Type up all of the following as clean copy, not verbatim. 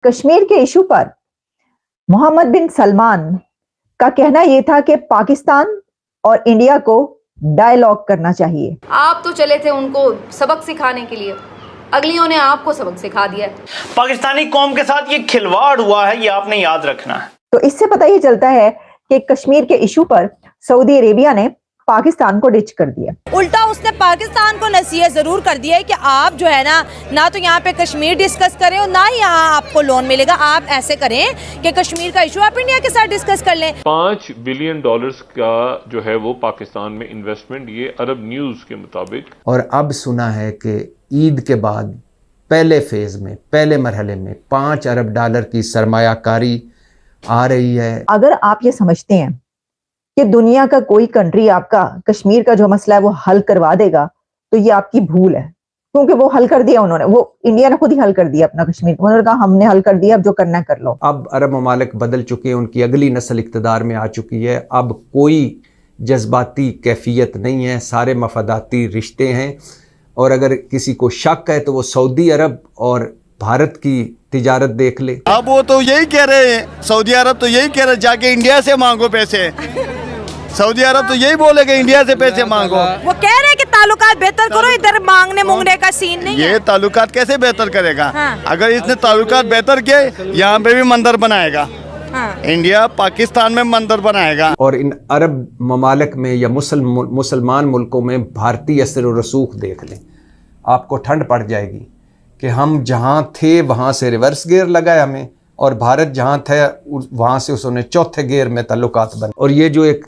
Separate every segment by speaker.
Speaker 1: کشمیر کے ایشو پر محمد بن سلمان کا کہنا یہ تھا کہ پاکستان اور انڈیا کو ڈائیلاگ کرنا چاہیے.
Speaker 2: آپ تو چلے تھے ان کو سبق سکھانے کے لیے، اگلیوں نے آپ کو سبق سکھا دیا ہے.
Speaker 3: پاکستانی قوم کے ساتھ یہ کھلواڑ ہوا ہے، یہ آپ نے یاد رکھنا ہے.
Speaker 1: تو اس سے پتہ یہ چلتا ہے کہ کشمیر کے ایشو پر سعودی عربیہ نے پاکستان کو ڈچ کر دیا.
Speaker 4: الٹا اس نے پاکستان کو نصیحت ضرور کر دیا ہے کہ آپ جو ہے نہ تو یہاں پہ کشمیر ڈسکس کریں اور نہ ہی یہاں آپ کو لون ملے گا. آپ ایسے کریں کہ کشمیر کا ایشو آپ انڈیا کے ساتھ ڈسکس کر لیں.
Speaker 5: $5 بلین کا جو ہے وہ پاکستان میں انویسٹمنٹ، یہ عرب نیوز کے مطابق.
Speaker 6: اور اب سنا ہے کہ عید کے بعد پہلے فیز میں، پہلے مرحلے میں $5 ارب کی سرمایہ کاری آ رہی ہے.
Speaker 1: اگر آپ یہ سمجھتے ہیں کہ دنیا کا کوئی کنٹری آپ کا کشمیر کا جو مسئلہ ہے وہ حل کروا دے گا تو یہ آپ کی بھول ہے، کیونکہ وہ حل کر دیا انہوں نے، وہ انڈیا نے خود ہی حل کر دیا اپنا کشمیر. انہوں نے کہا ہم نے حل کر دیا، اب جو کرنا ہے کر لو.
Speaker 6: اب عرب ممالک بدل چکے ہیں، ان کی اگلی نسل اقتدار میں آ چکی ہے. اب کوئی جذباتی کیفیت نہیں ہے، سارے مفاداتی رشتے ہیں. اور اگر کسی کو شک ہے تو وہ سعودی عرب اور بھارت کی تجارت دیکھ لے.
Speaker 7: اب وہ تو یہی کہہ رہے ہیں، سعودی عرب تو یہی کہہ رہے جا کے انڈیا سے مانگو پیسے. سعودی عرب تو یہی بولے کہ انڈیا سے پیسے مانگو.
Speaker 4: وہ کہہ رہے کہ تعلقات بہتر کرو، ادھر مانگنے مونگنے کا سین نہیں ہے.
Speaker 7: یہ تعلقات کیسے بہتر کرے گا؟ اگر اس نے تعلقات بہتر کیے یہاں پہ بھی مندر بنائے گا. انڈیا پاکستان میں مندر بنائے گا.
Speaker 6: اور ان عرب ممالک میں یا مسلمان ملکوں میں بھارتی اثر و رسوخ دیکھ لیں، آپ کو ٹھنڈ پڑ جائے گی کہ ہم جہاں تھے وہاں سے ریورس گیئر لگائے ہمیں، اور بھارت جہاں تھا وہاں سے اس نے چوتھے گیئر میں تعلقات بنے. اور یہ جو ایک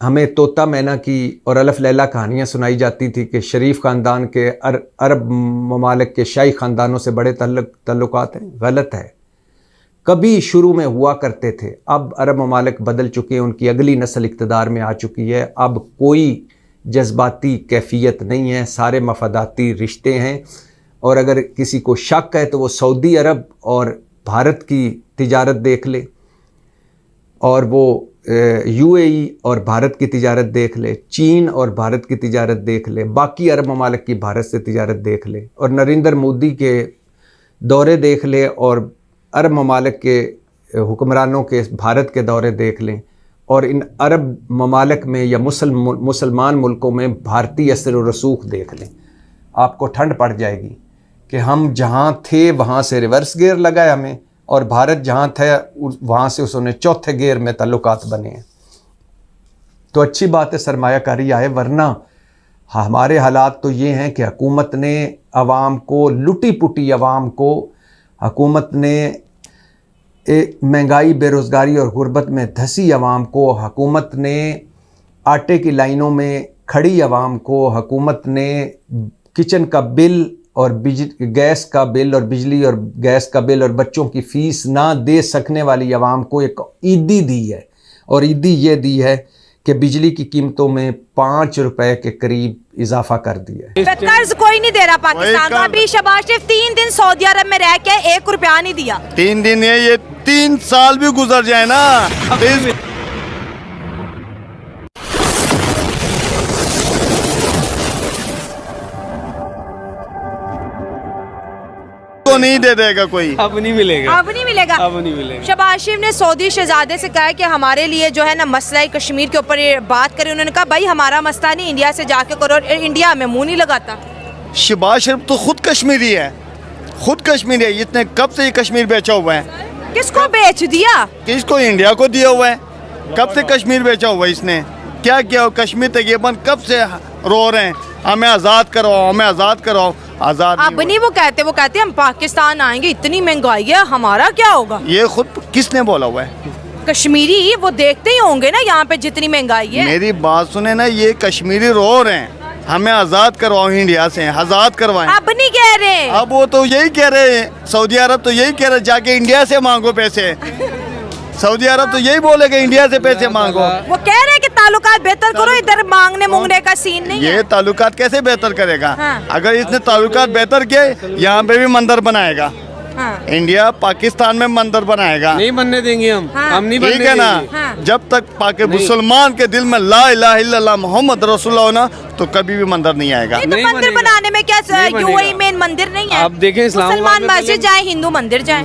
Speaker 6: ہمیں طوطا مینا کی اور الف لیلا کہانیاں سنائی جاتی تھی کہ شریف خاندان کے عرب ممالک کے شاہی خاندانوں سے بڑے تعلقات ہیں، غلط ہے. کبھی شروع میں ہوا کرتے تھے، اب عرب ممالک بدل چکے ہیں، ان کی اگلی نسل اقتدار میں آ چکی ہے. اب کوئی جذباتی کیفیت نہیں ہے، سارے مفاداتی رشتے ہیں. اور اگر کسی کو شک ہے تو وہ سعودی عرب اور بھارت کی تجارت دیکھ لے، اور وہ UAE اور بھارت کی تجارت دیکھ لے، چین اور بھارت کی تجارت دیکھ لے، باقی عرب ممالک کی بھارت سے تجارت دیکھ لے، اور نریندر مودی کے دورے دیکھ لے، اور عرب ممالک کے حکمرانوں کے بھارت کے دورے دیکھ لیں. اور ان عرب ممالک میں یا مسلمان ملکوں میں بھارتی اثر و رسوخ دیکھ لیں، آپ کو ٹھنڈ پڑ جائے گی کہ ہم جہاں تھے وہاں سے ریورس گیئر لگائے ہمیں، اور بھارت جہاں تھا وہاں سے اس نے چوتھے گیئر میں تعلقات بنے ہیں. تو اچھی بات ہے سرمایہ کاری آئے، ورنہ ہمارے حالات تو یہ ہیں کہ حکومت نے عوام کو، لٹی پٹی عوام کو، حکومت نے مہنگائی، بے روزگاری اور غربت میں دھسی عوام کو، حکومت نے آٹے کی لائنوں میں کھڑی عوام کو، حکومت نے کچن کا بل اور گیس کا بل اور بجلی اور گیس کا بل اور بچوں کی فیس نہ دے سکنے والی عوام کو ایک عیدی دی ہے. اور عیدی یہ دی ہے کہ بجلی کی قیمتوں میں $5 کے قریب اضافہ کر دیا ہے.
Speaker 4: قرض کوئی نہیں دے رہا پاکستان کو. ابھی شہباز شریف 3 دن سعودی عرب میں رہ کے $1 نہیں دیا.
Speaker 7: 3 دن یہ 3 سال بھی گزر جائے نا. تو نہیں دے دے گا کوئی.
Speaker 8: اب نہیں ملے گا.
Speaker 4: اب نہیں ملے گا. شہباز شریف نے سعودی شہزادے سے کہا کہ ہمارے لیے جو ہے نا مسئلہ کشمیر کے اوپر بات کریں. انہوں نے کہا بھائی ہمارا مسئلہ نہیں، انڈیا سے جا کے کرو. انڈیا میں منہ نہیں لگاتا.
Speaker 7: شہباز شریف تو خود کشمیری ہے، خود کشمیری ہے. اتنے کب سے یہ کشمیر بیچا ہوا ہے؟
Speaker 4: کس کو بیچ دیا؟
Speaker 7: کس کو؟ انڈیا کو دیا ہوا ہے. کب سے کشمیر بیچا ہوا ہے اس نے؟ کیا کیا؟ کشمیر تقریباً کب سے رو رہے ہیں ہمیں آزاد کرواؤ، ہمیں آزاد کرواؤ. آزاد
Speaker 4: اب نہیں وہ کہتے ہم پاکستان آئیں گے، اتنی مہنگائی ہے، ہمارا کیا ہوگا؟
Speaker 7: یہ خود کس نے بولا ہوا ہے؟
Speaker 4: کشمیری. وہ دیکھتے ہی ہوں گے نا یہاں پہ جتنی مہنگائی ہے.
Speaker 7: میری بات سنیں نا، یہ کشمیری رو رہے ہیں ہمیں آزاد کرواؤ، انڈیا سے آزاد کروائیں.
Speaker 4: اب نہیں کہہ رہے.
Speaker 7: اب وہ تو یہی کہہ رہے ہیں، سعودی عرب تو یہی کہہ رہے جا کے انڈیا سے مانگو پیسے. سعودی عرب تو یہی بولے کہ انڈیا سے پیسے مانگو.
Speaker 4: وہ کہہ رہے کہ تعلقات بہتر کرو، ادھر مانگنے مونگنے کا سین نہیں ہے.
Speaker 7: یہ تعلقات کیسے بہتر کرے گا؟ اگر اس نے تعلقات بہتر کیے یہاں پہ بھی مندر بنائے گا. انڈیا پاکستان میں مندر بنائے گا.
Speaker 8: نہیں بننے دیں گے ہم نہیں بننے
Speaker 7: ٹھیک ہے نا. جب تک مسلمان کے دل میں لا الہ الا اللہ محمد رسول اللہ ہونا تو کبھی بھی مندر نہیں آئے گا.
Speaker 4: مندر بنانے میں کیا UAE میں مندر نہیں ہے؟
Speaker 8: آپ دیکھیں اسلام
Speaker 4: مسلمان مسجد جائیں، ہندو مندر جائیں.